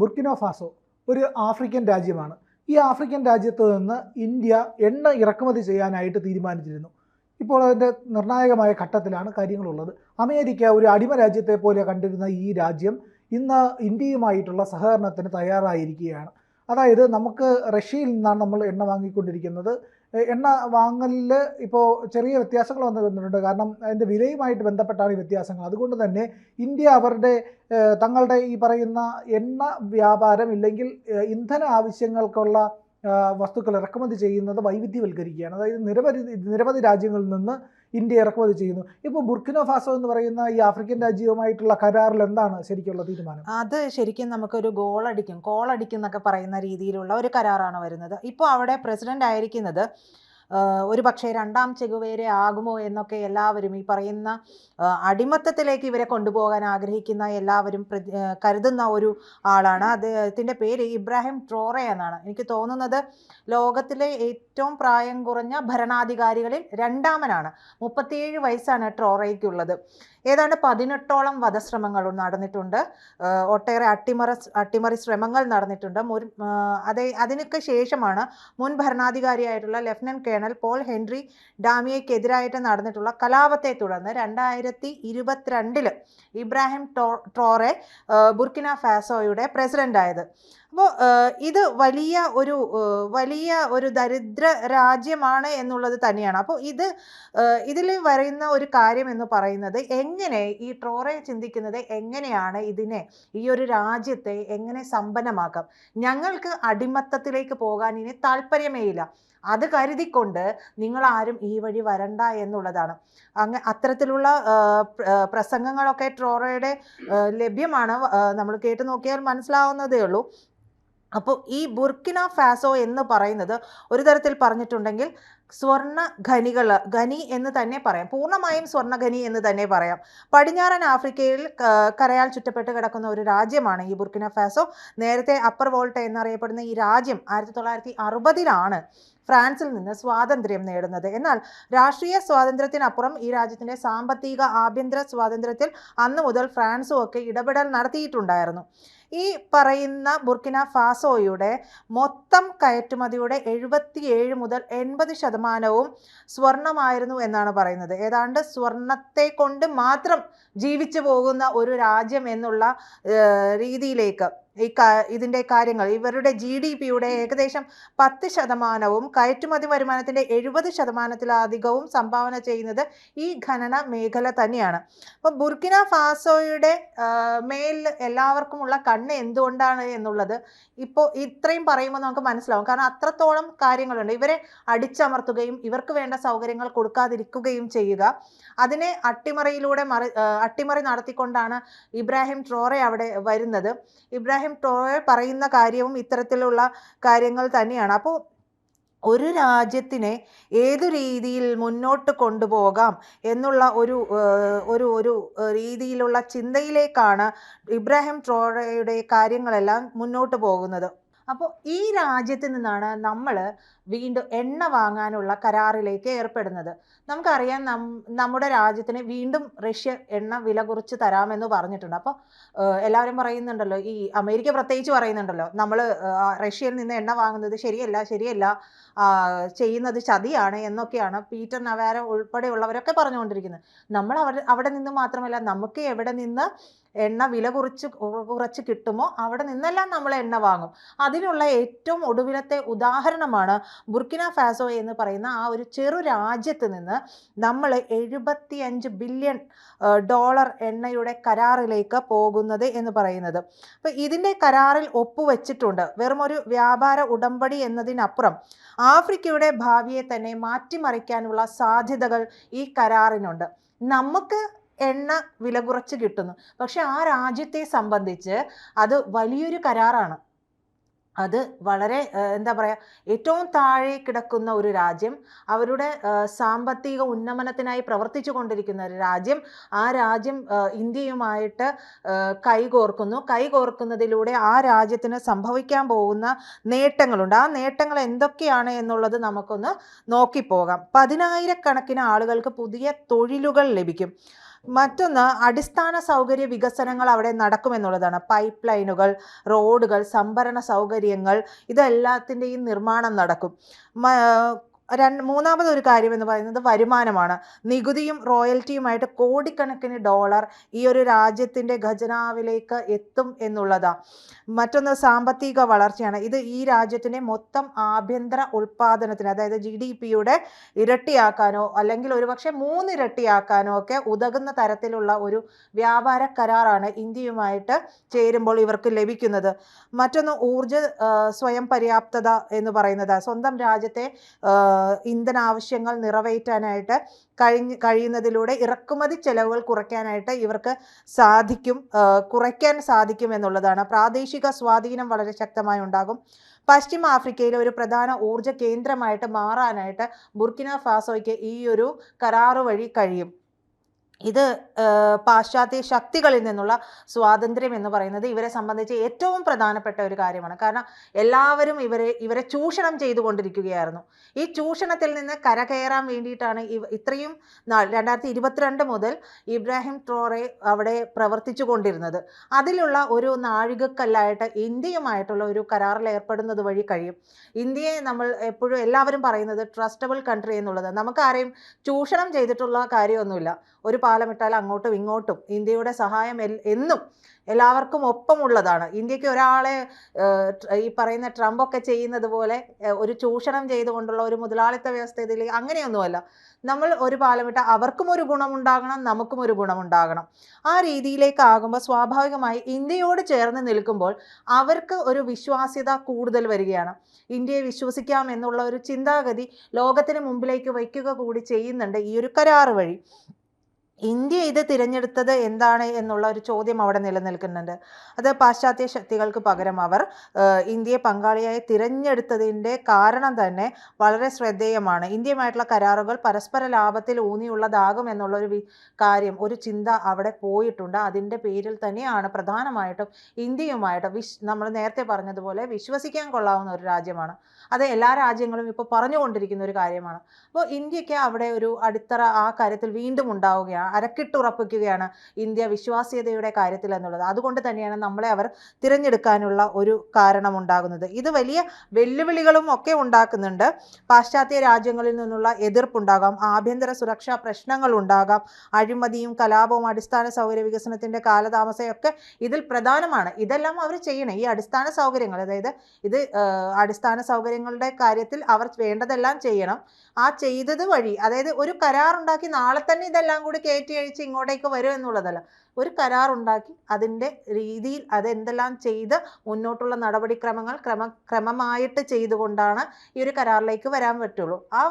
ബുർക്കിനോ Faso ഒരു African രാജ്യമാണ്. ഈ ആഫ്രിക്കൻ രാജ്യത്ത് നിന്ന് ഇന്ത്യ എണ്ണ ഇറക്കുമതി ചെയ്യാനായിട്ട് തീരുമാനിച്ചിരുന്നു. ഇപ്പോൾ അതിൻ്റെ നിർണായകമായ ഘട്ടത്തിലാണ് കാര്യങ്ങളുള്ളത്. അമേരിക്ക ഒരു അടിമ രാജ്യത്തെ പോലെ കണ്ടിരുന്ന ഈ രാജ്യം ഇന്ന് ഇന്ത്യയുമായിട്ടുള്ള സഹകരണത്തിന് തയ്യാറായിരിക്കുകയാണ്. അതായത് നമുക്ക് റഷ്യയിൽ നിന്നാണ് നമ്മൾ എണ്ണ വാങ്ങിക്കൊണ്ടിരിക്കുന്നത്. എണ്ണ വാങ്ങലിൽ ഇപ്പോൾ ചെറിയ വ്യത്യാസങ്ങൾ വന്നിട്ടുണ്ട്. കാരണം അതിൻ്റെ വിലയുമായിട്ട് ബന്ധപ്പെട്ടാണ് ഈ വ്യത്യാസങ്ങൾ. അതുകൊണ്ട് തന്നെ ഇന്ത്യ തങ്ങളുടെ ഈ പറയുന്ന എണ്ണ വ്യാപാരം ഇല്ലെങ്കിൽ ഇന്ധന ആവശ്യങ്ങൾക്കുള്ള വസ്തുക്കൾ ഇറക്കുമതി ചെയ്യുന്നത് വൈവിധ്യവൽക്കരിക്കുകയാണ്. അതായത് നിരവധി രാജ്യങ്ങളിൽ നിന്ന് ഇന്ത്യ ഇറക്കുമതി ചെയ്യുന്നു. ഇപ്പോൾ ബുർക്കിനോ ഫാസോ എന്ന് പറയുന്ന ഈ ആഫ്രിക്കൻ രാജ്യവുമായിട്ടുള്ള കരാറിൽ എന്താണ് ശരിക്കുള്ള തീരുമാനം? അത് ശരിക്കും നമുക്കൊരു കോളടിക്കും എന്നൊക്കെ പറയുന്ന രീതിയിലുള്ള ഒരു കരാറാണ് വരുന്നത്. ഇപ്പോൾ അവിടെ പ്രസിഡന്റ് ആയിരിക്കുന്നത് ഒരു പക്ഷേ രണ്ടാം ചെഗുവേര ആകുമോ എന്നൊക്കെ എല്ലാവരും ഈ പറയുന്ന അടിമത്തത്തിലേക്ക് ഇവരെ കൊണ്ടുപോകാൻ ആഗ്രഹിക്കുന്ന എല്ലാവരും കരുതുന്ന ഒരു ആളാണ്. അദ്ദേഹത്തിൻ്റെ പേര് ഇബ്രാഹിം ട്രോറെ എന്നാണ്. എനിക്ക് തോന്നുന്നത് ലോകത്തിലെ ഏറ്റവും പ്രായം കുറഞ്ഞ ഭരണാധികാരികളിൽ രണ്ടാമനാണ്. 37 വയസ്സാണ് ട്രോറയ്ക്കുള്ളത്. ഏതാണ്ട് 18ഓളം വധശ്രമങ്ങൾ നടന്നിട്ടുണ്ട്. ഒട്ടേറെ അട്ടിമറി ശ്രമങ്ങൾ നടന്നിട്ടുണ്ട്. അതിനൊക്കെ ശേഷമാണ് മുൻ ഭരണാധികാരിയായിട്ടുള്ള ലഫ്റ്റനന്റ് കേണൽ പോൾ ഹെൻറി ഡാമിയയ്ക്കെതിരായിട്ട് നടന്നിട്ടുള്ള കലാപത്തെ തുടർന്ന് 2022 ഇബ്രാഹിം ട്രോറെ ബുർക്കിന ഫാസോയുടെ പ്രസിഡന്റായത്. അപ്പോൾ ഇത് വലിയ ഒരു ദരിദ്ര രാജ്യമാണ് എന്നുള്ളത് തന്നെയാണ്. അപ്പോൾ ഇതിൽ വരുന്ന ഒരു കാര്യം എന്ന് പറയുന്നത്, എങ്ങനെ ഈ ട്രോറെ ചിന്തിക്കുന്നത് എങ്ങനെയാണ് ഈ ഒരു രാജ്യത്തെ എങ്ങനെ സമ്പന്നമാക്കാം, ഞങ്ങൾക്ക് അടിമത്തത്തിലേക്ക് പോകാൻ ഇനി താല്പര്യമേയില്ല, അത് കരുതിക്കൊണ്ട് നിങ്ങളാരും ഈ വഴി വരണ്ട എന്നുള്ളതാണ്. അത്തരത്തിലുള്ള പ്രസംഗങ്ങളൊക്കെ ട്രോറയുടെ ലഭ്യമാണ്. നമ്മൾ കേട്ടു നോക്കിയാൽ മനസ്സിലാവുന്നതേ ഉള്ളൂ. അപ്പോൾ ഈ ബുർക്കിന ഫാസോ എന്ന് പറയുന്നത് ഒരു തരത്തിൽ പറഞ്ഞിട്ടുണ്ടെങ്കിൽ ഖനി എന്ന് തന്നെ പറയാം. പൂർണ്ണമായും സ്വർണ്ണഖനി എന്ന് തന്നെ പറയാം. പടിഞ്ഞാറൻ ആഫ്രിക്കയിൽ കരയാൽ ചുറ്റപ്പെട്ട് കിടക്കുന്ന ഒരു രാജ്യമാണ് ഈ ബുർക്കിന ഫാസോ. നേരത്തെ അപ്പർ വോൾട്ട എന്നറിയപ്പെടുന്ന ഈ രാജ്യം 1960 ഫ്രാൻസിൽ നിന്ന് സ്വാതന്ത്ര്യം നേടുന്നത്. എന്നാൽ രാഷ്ട്രീയ സ്വാതന്ത്ര്യത്തിനപ്പുറം ഈ രാജ്യത്തിൻ്റെ സാമ്പത്തിക ആഭ്യന്തര സ്വാതന്ത്ര്യത്തിൽ അന്ന് മുതൽ ഫ്രാൻസും ഒക്കെ ഇടപെടൽ നടത്തിയിട്ടുണ്ടായിരുന്നു. ഈ പറയുന്ന ബുർക്കിന ഫാസോയുടെ മൊത്തം കയറ്റുമതിയുടെ 77 മുതൽ 80% സ്വർണമായിരുന്നു എന്നാണ് പറയുന്നത്. ഏതാണ്ട് സ്വർണത്തെ കൊണ്ട് മാത്രം ജീവിച്ചു പോകുന്ന ഒരു രാജ്യം എന്നുള്ള രീതിയിലേക്ക് ഇതിൻ്റെ കാര്യങ്ങൾ, ഇവരുടെ GDPയുടെ ഏകദേശം 10% കയറ്റുമതി വരുമാനത്തിൻ്റെ 70%-ലധികവും സംഭാവന ചെയ്യുന്നത് ഈ ഖനന മേഖല തന്നെയാണ്. അപ്പോൾ ബുർക്കിന ഫാസോയുടെ മേൽ എല്ലാവർക്കുമുള്ള കണ്ണ് എന്തുകൊണ്ടാണ് എന്നുള്ളത് ഇപ്പോൾ ഇത്രയും പറയുമ്പോൾ നമുക്ക് മനസ്സിലാവും. കാരണം അത്രത്തോളം കാര്യങ്ങളുണ്ട്. ഇവരെ അടിച്ചമർത്തുകയും ഇവർക്ക് വേണ്ട സൗകര്യങ്ങൾ കൊടുക്കാതിരിക്കുകയും ചെയ്യുക, അതിനെ അട്ടിമറി നടത്തിക്കൊണ്ടാണ് ഇബ്രാഹിം ട്രോറെ അവിടെ വരുന്നത്. ഇബ്രാഹിം ട്രോറെ പറയുന്ന കാര്യവും ഇത്തരത്തിലുള്ള കാര്യങ്ങൾ തന്നെയാണ്. അപ്പോൾ ഒരു രാജ്യത്തിനെ ഏതു രീതിയിൽ മുന്നോട്ട് കൊണ്ടുപോകാം എന്നുള്ള ഒരു രീതിയിലുള്ള ചിന്തയിലേക്കാണ് ഇബ്രാഹിം ട്രോറയുടെ കാര്യങ്ങളെല്ലാം മുന്നോട്ട് പോകുന്നത്. അപ്പോൾ ഈ രാജ്യത്ത് നിന്നാണ് നമ്മൾ വീണ്ടും എണ്ണ വാങ്ങാനുള്ള കരാറിലേക്ക് ഏർപ്പെടുന്നത്. നമുക്കറിയാം, നമ്മുടെ രാജ്യത്തിന് വീണ്ടും റഷ്യ എണ്ണ വില കുറച്ച് തരാമെന്ന് പറഞ്ഞിട്ടുണ്ട്. അപ്പോൾ എല്ലാവരും പറയുന്നുണ്ടല്ലോ, ഈ അമേരിക്ക പ്രത്യേകിച്ച് പറയുന്നുണ്ടല്ലോ, നമ്മൾ റഷ്യയിൽ നിന്ന് എണ്ണ വാങ്ങുന്നത് ശരിയല്ല, ചെയ്യുന്നത് ചതിയാണ് എന്നൊക്കെയാണ് പീറ്റർ നവാരോ ഉൾപ്പെടെയുള്ളവരൊക്കെ പറഞ്ഞുകൊണ്ടിരിക്കുന്നത്. നമ്മൾ അവിടെ നിന്ന് മാത്രമല്ല, നമുക്ക് എവിടെ നിന്ന് എണ്ണ വില കുറച്ച് കിട്ടുമോ അവിടെ നിന്നെല്ലാം നമ്മൾ എണ്ണ വാങ്ങും. അതിനുള്ള ഏറ്റവും ഒടുവിലത്തെ ഉദാഹരണമാണ് ബുർക്കിന ഫാസോ എന്ന് പറയുന്ന ആ ഒരു ചെറു രാജ്യത്ത് നിന്ന് നമ്മൾ $75 ബില്യൺ എണ്ണയുടെ കരാറിലേക്ക് പോകുന്നത് എന്ന് പറയുന്നത്. അപ്പോൾ ഇതിൻ്റെ കരാറിൽ ഒപ്പുവെച്ചിട്ടുണ്ട്. വെറും ഒരു വ്യാപാര ഉടമ്പടി എന്നതിനപ്പുറം ആഫ്രിക്കയുടെ ഭാവിയെ തന്നെ മാറ്റിമറിക്കാനുള്ള സാധ്യതകൾ ഈ കരാറിനുണ്ട്. നമുക്ക് എണ്ണ വില കുറച്ച് കിട്ടുന്നു, പക്ഷെ ആ രാജ്യത്തെ സംബന്ധിച്ച് അത് വലിയൊരു കരാറാണ്. അത് വളരെ ഏറ്റവും താഴെ കിടക്കുന്ന ഒരു രാജ്യം, അവരുടെ സാമ്പത്തിക ഉന്നമനത്തിനായി പ്രവർത്തിച്ചു കൊണ്ടിരിക്കുന്ന ഒരു രാജ്യം. ആ രാജ്യം ഇന്ത്യയുമായിട്ട് കൈകോർക്കുന്നതിലൂടെ ആ രാജ്യത്തിന് സംഭവിക്കാൻ പോകുന്ന നേട്ടങ്ങളുണ്ട്. ആ നേട്ടങ്ങൾ എന്തൊക്കെയാണ് എന്നുള്ളത് നമുക്കൊന്ന് നോക്കിപ്പോകാം. 10,000 കണക്കിന് ആളുകൾക്ക് പുതിയ തൊഴിലുകൾ ലഭിക്കും. മറ്റൊന്ന് അടിസ്ഥാന സൗകര്യ വികസനങ്ങൾ അവിടെ നടക്കുമെന്നുള്ളതാണ്. പൈപ്പ് ലൈനുകൾ, റോഡുകൾ, സംഭരണ സൗകര്യങ്ങൾ ഇതെല്ലാത്തിൻ്റെയും നിർമ്മാണം നടക്കും. മൂന്നാമതൊരു കാര്യം എന്ന് പറയുന്നത് വരുമാനമാണ്. നികുതിയും റോയൽറ്റിയുമായിട്ട് കോടിക്കണക്കിന് ഡോളർ ഈ ഒരു രാജ്യത്തിൻ്റെ ഖജനാവിലേക്ക് എത്തും എന്നുള്ളതാണ്. മറ്റൊന്ന് സാമ്പത്തിക വളർച്ചയാണ്. ഇത് ഈ രാജ്യത്തിൻ്റെ മൊത്തം ആഭ്യന്തര ഉൽപ്പാദനത്തിന്, അതായത് GDPയുടെ ഇരട്ടിയാക്കാനോ അല്ലെങ്കിൽ ഒരുപക്ഷെ 3 ഇരട്ടിയാക്കാനോ ഒക്കെ ഉതകുന്ന തരത്തിലുള്ള ഒരു വ്യാപാര കരാറാണ് ഇന്ത്യയുമായിട്ട് ചേരുമ്പോൾ ഇവർക്ക് ലഭിക്കുന്നത്. മറ്റൊന്ന് സ്വയം പര്യാപ്തത എന്ന് പറയുന്നത് സ്വന്തം രാജ്യത്തെ ഇന്ധന ആവശ്യങ്ങൾ നിറവേറ്റാനായിട്ട് കഴിയുന്നതിലൂടെ ഇറക്കുമതി ചെലവുകൾ കുറയ്ക്കാനായിട്ട് ഇവർക്ക് കുറയ്ക്കാൻ സാധിക്കും എന്നുള്ളതാണ്. പ്രാദേശിക സ്വാധീനം വളരെ ശക്തമായി ഉണ്ടാകും. പശ്ചിമ ആഫ്രിക്കയിലെ ഒരു പ്രധാന ഊർജ്ജ കേന്ദ്രമായിട്ട് മാറാനായിട്ട് ബുർക്കിന ഫാസോയ്ക്ക് ഈ ഒരു കരാറ് വഴി കഴിയും. ഇത് പാശ്ചാത്യ ശക്തികളിൽ നിന്നുള്ള സ്വാതന്ത്ര്യം എന്ന് പറയുന്നത് ഇവരെ സംബന്ധിച്ച് ഏറ്റവും പ്രധാനപ്പെട്ട ഒരു കാര്യമാണ്. കാരണം എല്ലാവരും ഇവരെ ചൂഷണം ചെയ്തുകൊണ്ടിരിക്കുകയായിരുന്നു. ഈ ചൂഷണത്തിൽ നിന്ന് കരകയറാൻ വേണ്ടിയിട്ടാണ് ഇത്രയും നാൾ 2022 മുതൽ ഇബ്രാഹിം ട്രോറെ അവിടെ പ്രവർത്തിച്ചു കൊണ്ടിരുന്നത്. അതിലുള്ള ഒരു നാഴികക്കല്ലായിട്ട് ഇന്ത്യയുമായിട്ടുള്ള ഒരു കരാറിൽ ഏർപ്പെടുന്നത് വഴി കഴിയും. ഇന്ത്യയെ നമ്മൾ എപ്പോഴും എല്ലാവരും പറയുന്നത് ട്രസ്റ്റബിൾ കൺട്രി എന്നുള്ളത്. നമുക്കാരെയും ചൂഷണം ചെയ്തിട്ടുള്ള കാര്യമൊന്നുമില്ല. ഒരു പാലമിട്ടാൽ അങ്ങോട്ടും ഇങ്ങോട്ടും ഇന്ത്യയുടെ സഹായം എന്നും എല്ലാവർക്കും ഒപ്പമുള്ളതാണ്. ഇന്ത്യക്ക് ഒരാളെ ഈ പറയുന്ന ട്രംപൊക്കെ ചെയ്യുന്നത് പോലെ ഒരു ചൂഷണം ചെയ്തുകൊണ്ടുള്ള ഒരു മുതലാളിത്ത വ്യവസ്ഥയിൽ അങ്ങനെയൊന്നുമല്ല. നമ്മൾ ഒരു പാലമിട്ട അവർക്കും ഒരു ഗുണമുണ്ടാകണം, നമുക്കും ഒരു ഗുണമുണ്ടാകണം. ആ രീതിയിലേക്കാകുമ്പോൾ സ്വാഭാവികമായി ഇന്ത്യയോട് ചേർന്ന് നിൽക്കുമ്പോൾ അവർക്ക് ഒരു വിശ്വാസ്യത കൂടുതൽ വരികയാണ്. ഇന്ത്യയെ വിശ്വസിക്കാം എന്നുള്ള ഒരു ചിന്താഗതി ലോകത്തിന് മുമ്പിലേക്ക് വയ്ക്കുക കൂടി ചെയ്യുന്നുണ്ട് ഈ ഒരു കരാറ് വഴി. ഇന്ത്യ ഇത് തിരഞ്ഞെടുത്തത് എന്താണ് എന്നുള്ള ഒരു ചോദ്യം അവിടെ നിലനിൽക്കുന്നുണ്ട്. അത് പാശ്ചാത്യ ശക്തികൾക്ക് പകരം അവർ ഇന്ത്യയെ പങ്കാളിയായി തിരഞ്ഞെടുത്തതിൻ്റെ കാരണം തന്നെ വളരെ ശ്രദ്ധേയമാണ്. ഇന്ത്യയുമായിട്ടുള്ള കരാറുകൾ പരസ്പര ലാഭത്തിൽ ഊന്നിയുള്ളതാകും എന്നുള്ളൊരു കാര്യം, ഒരു ചിന്ത അവിടെ പോയിട്ടുണ്ട്. അതിൻ്റെ പേരിൽ തന്നെയാണ് പ്രധാനമായിട്ടും ഇന്ത്യയുമായിട്ട് നമ്മൾ നേരത്തെ പറഞ്ഞതുപോലെ വിശ്വസിക്കാൻ കൊള്ളാവുന്ന ഒരു രാജ്യമാണ്. അത് എല്ലാ രാജ്യങ്ങളും ഇപ്പോൾ പറഞ്ഞുകൊണ്ടിരിക്കുന്ന ഒരു കാര്യമാണ്. അപ്പോൾ ഇന്ത്യക്ക് അവിടെ ഒരു അടിത്തറ ആ കാര്യത്തിൽ വീണ്ടും ഉണ്ടാവുകയാണ്, അരക്കിട്ടുറപ്പിക്കുകയാണ് ഇന്ത്യ വിശ്വാസ്യതയുടെ കാര്യത്തിൽ എന്നുള്ളത്. അതുകൊണ്ട് തന്നെയാണ് നമ്മളെ അവർ തിരഞ്ഞെടുക്കാനുള്ള ഒരു കാരണമുണ്ടാകുന്നത്. ഇത് വലിയ വെല്ലുവിളികളും ഒക്കെ ഉണ്ടാക്കുന്നുണ്ട്. പാശ്ചാത്യ രാജ്യങ്ങളിൽ നിന്നുള്ള എതിർപ്പുണ്ടാകാം, ആഭ്യന്തര സുരക്ഷാ പ്രശ്നങ്ങൾ ഉണ്ടാകാം, അഴിമതിയും കലാപവും അടിസ്ഥാന സൗകര്യ വികസനത്തിൻ്റെ കാലതാമസമൊക്കെ ഇതിൽ പ്രധാനമാണ്. ഇതെല്ലാം അവർ ചെയ്യണം. ഈ അടിസ്ഥാന സൗകര്യങ്ങൾ, അതായത് ഇത് അടിസ്ഥാന സൗകര്യങ്ങളുടെ കാര്യത്തിൽ അവർ വേണ്ടതെല്ലാം ചെയ്യണം. ആ ചെയ്തത് വഴി, അതായത് ഒരു കരാറുണ്ടാക്കി നാളെ തന്നെ ഇതെല്ലാം കൂടി കയറ്റി അഴിച്ച് ഇങ്ങോട്ടേക്ക് വരും എന്നുള്ളതല്ല. ഒരു കരാറുണ്ടാക്കി അതിൻ്റെ രീതിയിൽ അതെന്തെല്ലാം ചെയ്ത് മുന്നോട്ടുള്ള നടപടിക്രമങ്ങൾ ക്രമമായിട്ട് ചെയ്തുകൊണ്ടാണ് ഈ ഒരു കരാറിലേക്ക് വരാൻ പറ്റുള്ളൂ. ആ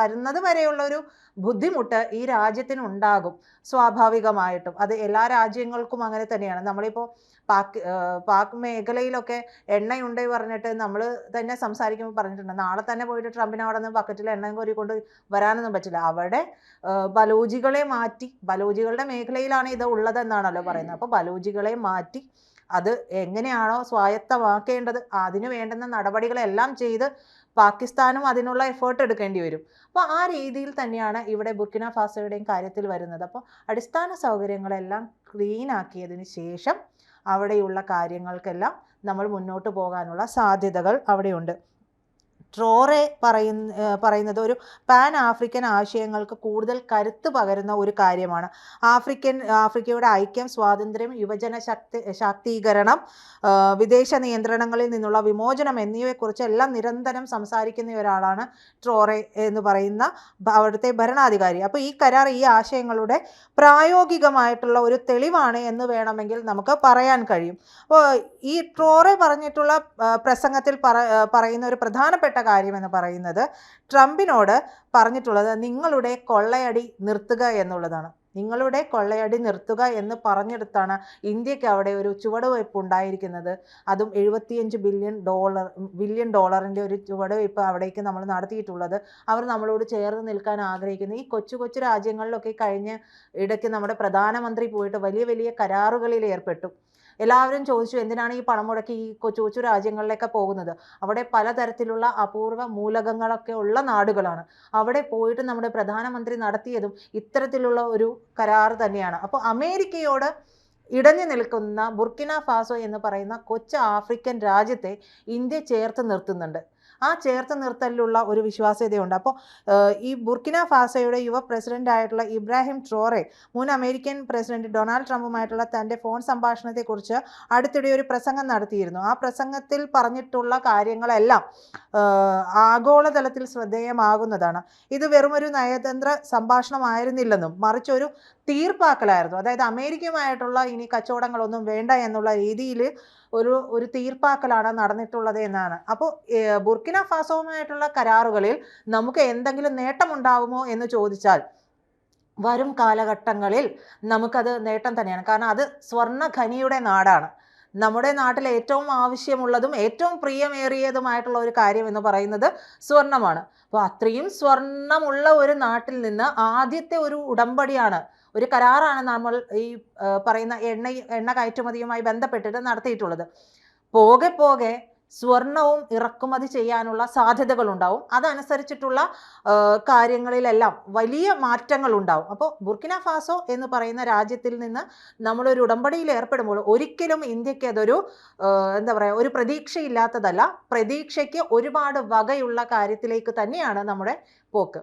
വരുന്നത് വരെയുള്ള ഒരു ബുദ്ധിമുട്ട് ഈ രാജ്യത്തിനുണ്ടാകും സ്വാഭാവികമായിട്ടും. അത് എല്ലാ രാജ്യങ്ങൾക്കും അങ്ങനെ തന്നെയാണ്. നമ്മളിപ്പോൾ പാക് മേഖലയിലൊക്കെ എണ്ണയുണ്ട് പറഞ്ഞിട്ട് നമ്മൾ തന്നെ സംസാരിക്കുമ്പോൾ പറഞ്ഞിട്ടുണ്ട്, നാളെ തന്നെ പോയിട്ട് ട്രംപിന് അവിടെ നിന്ന് ബക്കറ്റിൽ എണ്ണയും കോരിക്കൊണ്ട് വരാനൊന്നും പറ്റില്ല. അവിടെ ബലൂജികളെ മാറ്റി, ബലൂജികളുടെ മേഖലയിലാണ് ഇത് ഉള്ളതെന്നാണല്ലോ പറയുന്നത്. അപ്പോൾ ബലൂജികളെ മാറ്റി അത് എങ്ങനെയാണോ സ്വായത്തമാക്കേണ്ടത് അതിന് വേണ്ടുന്ന നടപടികളെല്ലാം ചെയ്ത് പാകിസ്ഥാനും അതിനുള്ള എഫേർട്ട് എടുക്കേണ്ടി വരും. അപ്പോൾ ആ രീതിയിൽ തന്നെയാണ് ഇവിടെ ബുർക്കിന ഫാസോയുടെയും കാര്യത്തിൽ വരുന്നത്. അപ്പോൾ അടിസ്ഥാന സൗകര്യങ്ങളെല്ലാം ക്ലീൻ ആക്കിയതിന് ശേഷം അവിടെയുള്ള കാര്യങ്ങൾക്കെല്ലാം നമ്മൾ മുന്നോട്ട് പോകാനുള്ള സാധ്യതകൾ അവിടെയുണ്ട്. ട്രോറെ പറയുന്നത് ഒരു പാൻ ആഫ്രിക്കൻ ആശയങ്ങൾക്ക് കൂടുതൽ കരുത്ത് പകരുന്ന ഒരു കാര്യമാണ്. ആഫ്രിക്കയുടെ ഐക്യം, സ്വാതന്ത്ര്യം, യുവജന ശാക്തീകരണം, വിദേശ നിയന്ത്രണങ്ങളിൽ നിന്നുള്ള വിമോചനം എന്നിവയെക്കുറിച്ചെല്ലാം നിരന്തരം സംസാരിക്കുന്ന ഒരാളാണ് ട്രോറെ എന്ന് പറയുന്ന അവിടുത്തെ ഭരണാധികാരി. അപ്പോൾ ഈ കരാർ ഈ ആശയങ്ങളുടെ പ്രായോഗികമായിട്ടുള്ള ഒരു തെളിവാണ് എന്ന് വേണമെങ്കിൽ നമുക്ക് പറയാൻ കഴിയും. അപ്പോൾ ഈ ട്രോറെ പറഞ്ഞിട്ടുള്ള പ്രസംഗത്തിൽ പറയുന്ന ഒരു പ്രധാനപ്പെട്ട കാര്യം എന്ന് പറയുന്നത് ട്രംപിനോട് പറഞ്ഞിട്ടുള്ളത് നിങ്ങളുടെ കൊള്ളയടി നിർത്തുക എന്നുള്ളതാണ്. നിങ്ങളുടെ കൊള്ളയടി നിർത്തുക എന്ന് പറഞ്ഞെടുത്താണ് ഇന്ത്യക്ക് അവിടെ ഒരു ചുവടുവയ്പ് ഉണ്ടായിരിക്കുന്നത്. അതും $75 ബില്യൺ ഡോളറിൻ്റെ ഒരു ചുവടുവയ്പ് അവിടേക്ക് നമ്മൾ നടത്തിയിട്ടുള്ളത്. അവർ നമ്മളോട് ചേർന്ന് നിൽക്കാൻ ആഗ്രഹിക്കുന്നു. ഈ കൊച്ചു കൊച്ചു രാജ്യങ്ങളിലൊക്കെ കഴിഞ്ഞ ഇടയ്ക്ക് നമ്മുടെ പ്രധാനമന്ത്രി പോയിട്ട് വലിയ വലിയ കരാറുകളിൽ ഏർപ്പെട്ടു. എല്ലാവരും ചോദിച്ചു എന്തിനാണ് ഈ പണം മുടക്കി ഈ കൊച്ചു കൊച്ചു രാജ്യങ്ങളിലേക്ക് പോകുന്നത്. അവിടെ പലതരത്തിലുള്ള അപൂർവ മൂലകങ്ങളൊക്കെ ഉള്ള നാടുകളാണ്. അവിടെ പോയിട്ട് നമ്മുടെ പ്രധാനമന്ത്രി നടത്തിയതും ഇത്തരത്തിലുള്ള ഒരു കരാർ തന്നെയാണ്. അപ്പോൾ അമേരിക്കയോട് ഇടഞ്ഞു നിൽക്കുന്ന ബുർക്കിന ഫാസോ എന്ന് പറയുന്ന കൊച്ചു ആഫ്രിക്കൻ രാജ്യത്തെ ഇന്ത്യ ചേർത്ത് നിർത്തുന്നുണ്ട്. ആ ചേർത്ത് നിർത്തലിലുള്ള ഒരു വിശ്വാസ്യതയുണ്ട്. അപ്പോൾ ഈ ബുർക്കിന ഫാസോയുടെ യുവ പ്രസിഡന്റ് ആയിട്ടുള്ള ഇബ്രാഹിം ട്രോറെ മുൻ അമേരിക്കൻ പ്രസിഡന്റ് ഡൊണാൾഡ് ട്രംപുമായിട്ടുള്ള തൻ്റെ ഫോൺ സംഭാഷണത്തെക്കുറിച്ച് അടുത്തിടെ ഒരു പ്രസംഗം നടത്തിയിരുന്നു. ആ പ്രസംഗത്തിൽ പറഞ്ഞിട്ടുള്ള കാര്യങ്ങളെല്ലാം ആഗോളതലത്തിൽ ശ്രദ്ധേയമാകുന്നതാണ്. ഇത് വെറുമൊരു നയതന്ത്ര സംഭാഷണമായിരുന്നില്ലെന്നും മറിച്ച് ഒരു തീർപ്പാക്കലായിരുന്നു. അതായത് അമേരിക്കയുമായിട്ടുള്ള ഇനി കച്ചവടങ്ങളൊന്നും വേണ്ട എന്നുള്ള രീതിയിൽ ഒരു തീർപ്പാക്കലാണ് നടന്നിട്ടുള്ളത് എന്നാണ്. അപ്പോൾ ബുർക്കിന ഫാസോവുമായിട്ടുള്ള കരാറുകളിൽ നമുക്ക് എന്തെങ്കിലും നേട്ടമുണ്ടാകുമോ എന്ന് ചോദിച്ചാൽ വരും കാലഘട്ടങ്ങളിൽ നമുക്കത് നേട്ടം തന്നെയാണ്. കാരണം അത് സ്വർണ്ണ ഖനിയുടെ നാടാണ്. നമ്മുടെ നാട്ടിൽ ഏറ്റവും ആവശ്യമുള്ളതും ഏറ്റവും പ്രിയമേറിയതുമായിട്ടുള്ള ഒരു കാര്യം എന്ന് പറയുന്നത് സ്വർണ്ണമാണ്. അപ്പോൾ അത്രയും സ്വർണ്ണമുള്ള ഒരു നാട്ടിൽ നിന്ന് ആദ്യത്തെ ഒരു ഉടമ്പടിയാണ്, ഒരു കരാറാണ് നമ്മൾ ഈ പറയുന്ന എണ്ണ കയറ്റുമതിയുമായി ബന്ധപ്പെട്ടിട്ട് നടത്തിയിട്ടുള്ളത്. പോകെ പോകെ സ്വർണവും ഇറക്കുമതി ചെയ്യാനുള്ള സാധ്യതകളുണ്ടാവും. അതനുസരിച്ചിട്ടുള്ള കാര്യങ്ങളിലെല്ലാം വലിയ മാറ്റങ്ങൾ ഉണ്ടാവും. അപ്പോൾ ബുർക്കിന ഫാസോ എന്ന് പറയുന്ന രാജ്യത്തിൽ നിന്ന് നമ്മളൊരു ഉടമ്പടിയിൽ ഏർപ്പെടുമ്പോൾ ഒരിക്കലും ഇന്ത്യക്ക് അതൊരു എന്താ പറയുക, ഒരു പ്രതീക്ഷയില്ലാത്തതല്ല. പ്രതീക്ഷയ്ക്ക് ഒരുപാട് വകയുള്ള കാര്യത്തിലേക്ക് തന്നെയാണ് നമ്മുടെ പോക്ക്.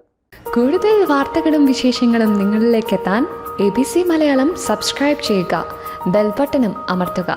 കൂടുതൽ വാർത്തകളും വിശേഷങ്ങളും നിങ്ങളിലേക്ക് എത്താൻ ABC മലയാളം സബ്സ്ക്രൈബ് ചെയ്യുക, ബെൽ ബട്ടണും അമർത്തുക.